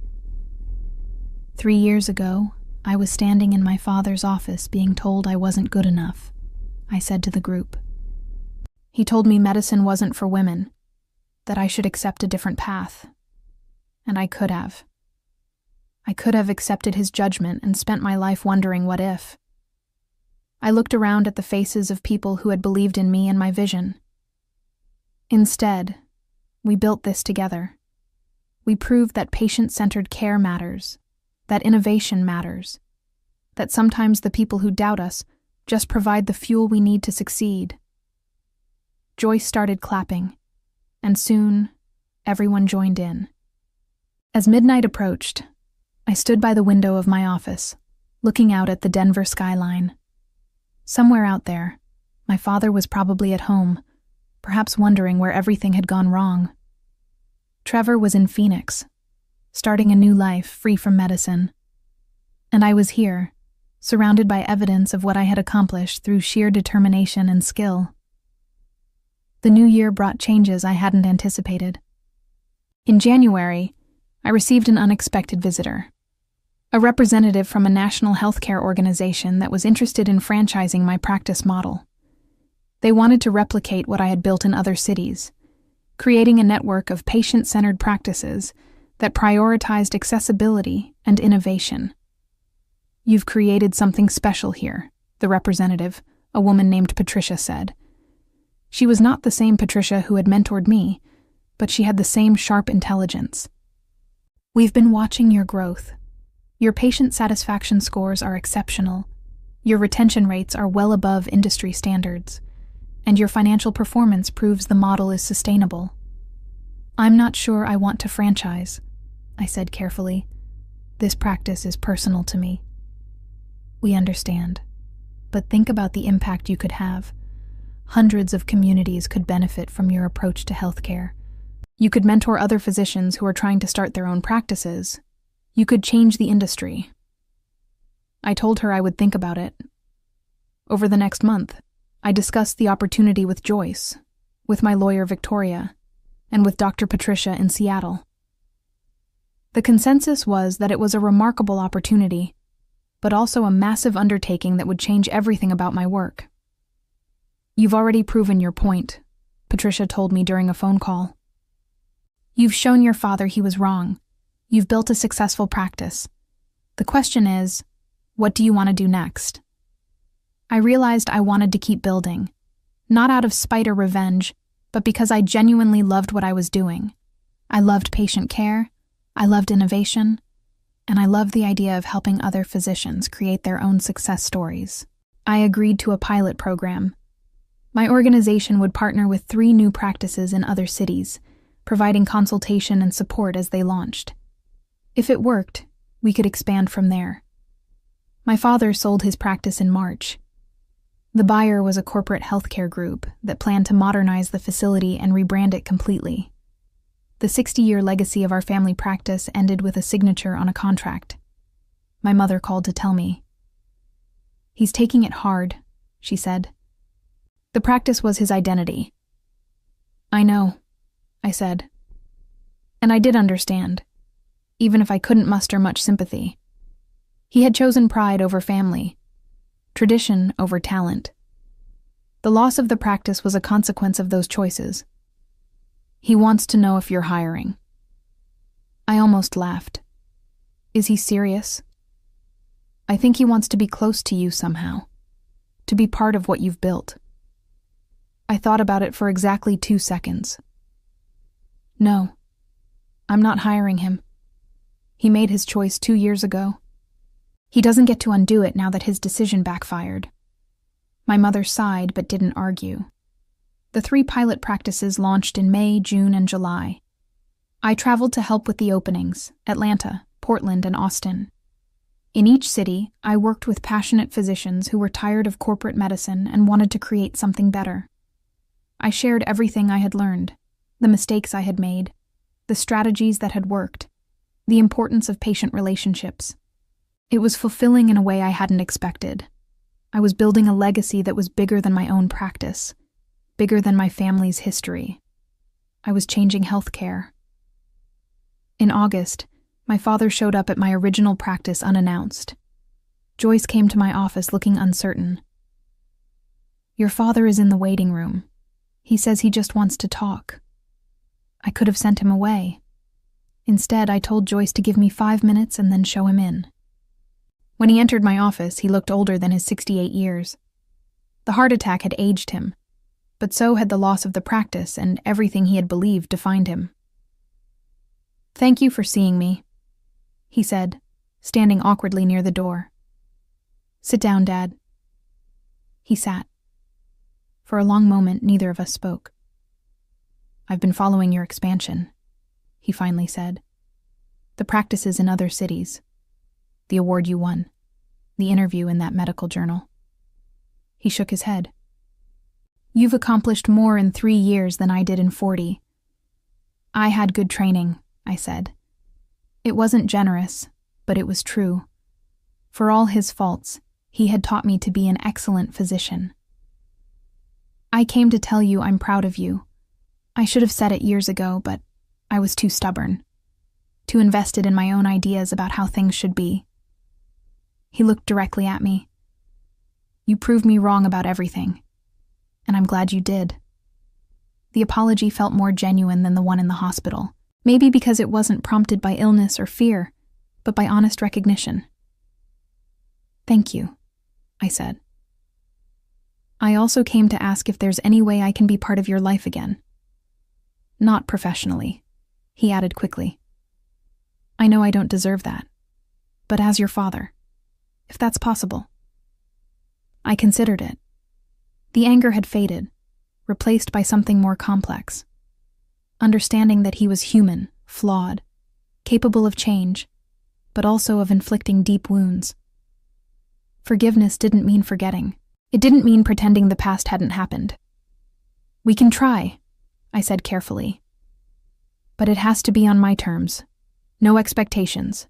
A: 3 years ago, I was standing in my father's office being told I wasn't good enough, I said to the group. He told me medicine wasn't for women, that I should accept a different path. And I could have. I could have accepted his judgment and spent my life wondering what if. I looked around at the faces of people who had believed in me and my vision. Instead, we built this together. We proved that patient-centered care matters, that innovation matters, that sometimes the people who doubt us just provide the fuel we need to succeed. Joyce started clapping, and soon, everyone joined in. As midnight approached, I stood by the window of my office, looking out at the Denver skyline. Somewhere out there, my father was probably at home, perhaps wondering where everything had gone wrong. Trevor was in Phoenix, starting a new life free from medicine. And I was here, surrounded by evidence of what I had accomplished through sheer determination and skill. The new year brought changes I hadn't anticipated. In January, I received an unexpected visitor. A representative from a national healthcare organization that was interested in franchising my practice model. They wanted to replicate what I had built in other cities, creating a network of patient-centered practices that prioritized accessibility and innovation. "You've created something special here," the representative, a woman named Patricia, said. She was not the same Patricia who had mentored me, but she had the same sharp intelligence. "We've been watching your growth. Your patient satisfaction scores are exceptional. Your retention rates are well above industry standards, and your financial performance proves the model is sustainable. I'm not sure I want to franchise," I said carefully. "This practice is personal to me." "We understand, but think about the impact you could have. Hundreds of communities could benefit from your approach to healthcare. You could mentor other physicians who are trying to start their own practices. You could change the industry." I told her I would think about it. Over the next month, I discussed the opportunity with Joyce, with my lawyer Victoria, and with Dr. Patricia in Seattle. The consensus was that it was a remarkable opportunity, but also a massive undertaking that would change everything about my work. "You've already proven your point," Patricia told me during a phone call. "You've shown your father he was wrong. You've built a successful practice. The question is, what do you want to do next?" I realized I wanted to keep building, not out of spite or revenge, but because I genuinely loved what I was doing. I loved patient care, I loved innovation, and I loved the idea of helping other physicians create their own success stories. I agreed to a pilot program. My organization would partner with 3 new practices in other cities, providing consultation and support as they launched. If it worked, we could expand from there. My father sold his practice in March. The buyer was a corporate healthcare group that planned to modernize the facility and rebrand it completely. The 60-year legacy of our family practice ended with a signature on a contract. My mother called to tell me. "He's taking it hard," she said. The practice was his identity. "I know," I said. And I did understand, even if I couldn't muster much sympathy. He had chosen pride over family, tradition over talent. The loss of the practice was a consequence of those choices. "He wants to know if you're hiring." I almost laughed. "Is he serious?" "I think he wants to be close to you somehow, to be part of what you've built." I thought about it for exactly 2 seconds. "No, I'm not hiring him. He made his choice 2 years ago. He doesn't get to undo it now that his decision backfired." My mother sighed but didn't argue. The 3 pilot practices launched in May, June, and July. I traveled to help with the openings: Atlanta, Portland, and Austin. In each city, I worked with passionate physicians who were tired of corporate medicine and wanted to create something better. I shared everything I had learned, the mistakes I had made, the strategies that had worked, the importance of patient relationships. It was fulfilling in a way I hadn't expected. I was building a legacy that was bigger than my own practice, bigger than my family's history. I was changing healthcare. In August, my father showed up at my original practice unannounced. Joyce came to my office looking uncertain. "Your father is in the waiting room. He says he just wants to talk." I could have sent him away. Instead, I told Joyce to give me 5 minutes and then show him in. When he entered my office, he looked older than his 68 years. The heart attack had aged him, but so had the loss of the practice and everything he had believed defined him. "Thank you for seeing me," he said, standing awkwardly near the door. "Sit down, Dad." He sat. For a long moment, neither of us spoke. "I've been following your expansion," he finally said. "The practices in other cities. The award you won. The interview in that medical journal." He shook his head. "You've accomplished more in 3 years than I did in 40. "I had good training," I said. It wasn't generous, but it was true. For all his faults, he had taught me to be an excellent physician. "I came to tell you I'm proud of you. I should have said it years ago, but I was too stubborn, too invested in my own ideas about how things should be." He looked directly at me. "You proved me wrong about everything, and I'm glad you did." The apology felt more genuine than the one in the hospital, maybe because it wasn't prompted by illness or fear, but by honest recognition. "Thank you," I said. "I also came to ask if there's any way I can be part of your life again." "Not professionally," he added quickly. "I know I don't deserve that, but as your father, if that's possible." I considered it. The anger had faded, replaced by something more complex. Understanding that he was human, flawed, capable of change, but also of inflicting deep wounds. Forgiveness didn't mean forgetting. It didn't mean pretending the past hadn't happened. "We can try," I said carefully. "But it has to be on my terms. No expectations.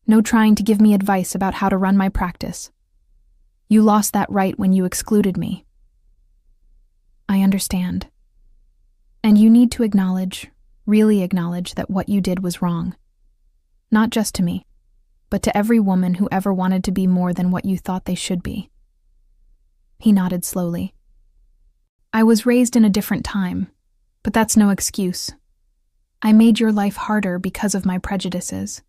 A: No trying to give me advice about how to run my practice. You lost that right when you excluded me." "I understand. And you need to acknowledge, Really acknowledge that what you did was wrong. Not just to me, but to every woman who ever wanted to be more than what you thought they should be." He nodded slowly. "I was raised in a different time, but that's no excuse. I made your life harder because of my prejudices.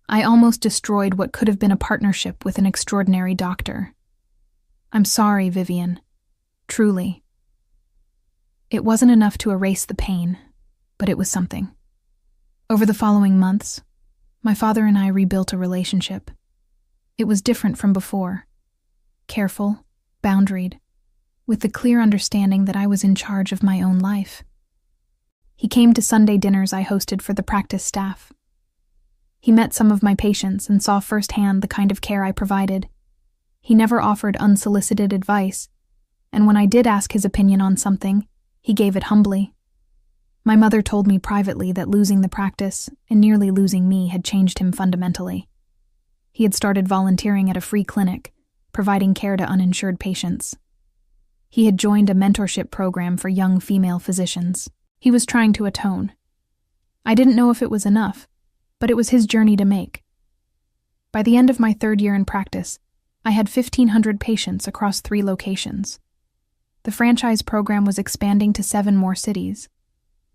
A: I almost destroyed what could have been a partnership with an extraordinary doctor. I'm sorry, Vivian. Truly. It wasn't enough to erase the pain, but it was something." Over the following months, my father and I rebuilt a relationship. It was different from before. Careful, boundaried, with the clear understanding that I was in charge of my own life. He came to Sunday dinners I hosted for the practice staff. He met some of my patients and saw firsthand the kind of care I provided. He never offered unsolicited advice, and when I did ask his opinion on something, he gave it humbly. My mother told me privately that losing the practice and nearly losing me had changed him fundamentally. He had started volunteering at a free clinic, providing care to uninsured patients. He had joined a mentorship program for young female physicians. He was trying to atone. I didn't know if it was enough, but it was his journey to make. By the end of my 3rd year in practice, I had 1,500 patients across 3 locations. The franchise program was expanding to 7 more cities.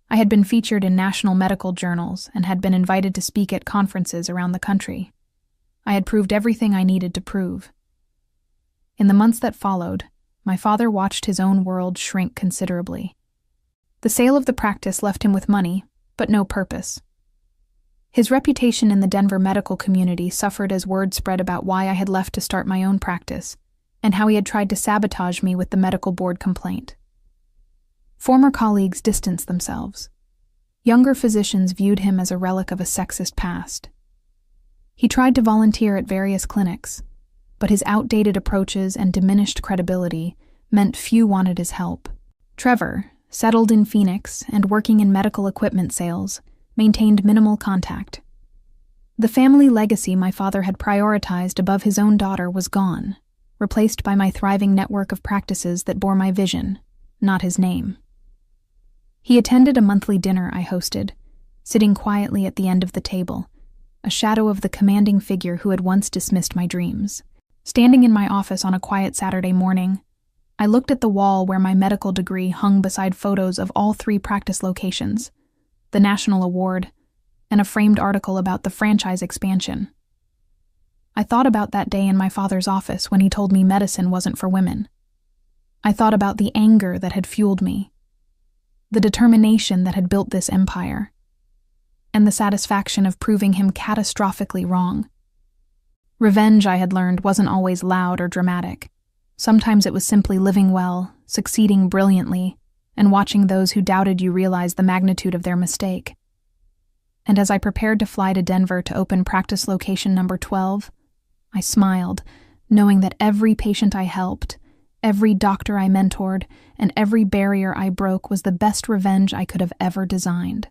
A: I had been featured in national medical journals and had been invited to speak at conferences around the country. I had proved everything I needed to prove. In the months that followed, my father watched his own world shrink considerably. The sale of the practice left him with money, but no purpose. His reputation in the Denver medical community suffered as word spread about why I had left to start my own practice, and how he had tried to sabotage me with the medical board complaint. Former colleagues distanced themselves. Younger physicians viewed him as a relic of a sexist past. He tried to volunteer at various clinics, but his outdated approaches and diminished credibility meant few wanted his help. Trevor, settled in Phoenix and working in medical equipment sales, maintained minimal contact. The family legacy my father had prioritized above his own daughter was gone, replaced by my thriving network of practices that bore my vision, not his name. He attended a monthly dinner I hosted, sitting quietly at the end of the table, a shadow of the commanding figure who had once dismissed my dreams. Standing in my office on a quiet Saturday morning, I looked at the wall where my medical degree hung beside photos of all 3 practice locations, the national award, and a framed article about the franchise expansion. I thought about that day in my father's office when he told me medicine wasn't for women. I thought about the anger that had fueled me, the determination that had built this empire, and the satisfaction of proving him catastrophically wrong. Revenge, I had learned, wasn't always loud or dramatic. Sometimes it was simply living well, succeeding brilliantly, and watching those who doubted you realize the magnitude of their mistake. And as I prepared to fly to Denver to open practice location number 12, I smiled, knowing that every patient I helped, every doctor I mentored, and every barrier I broke was the best revenge I could have ever designed.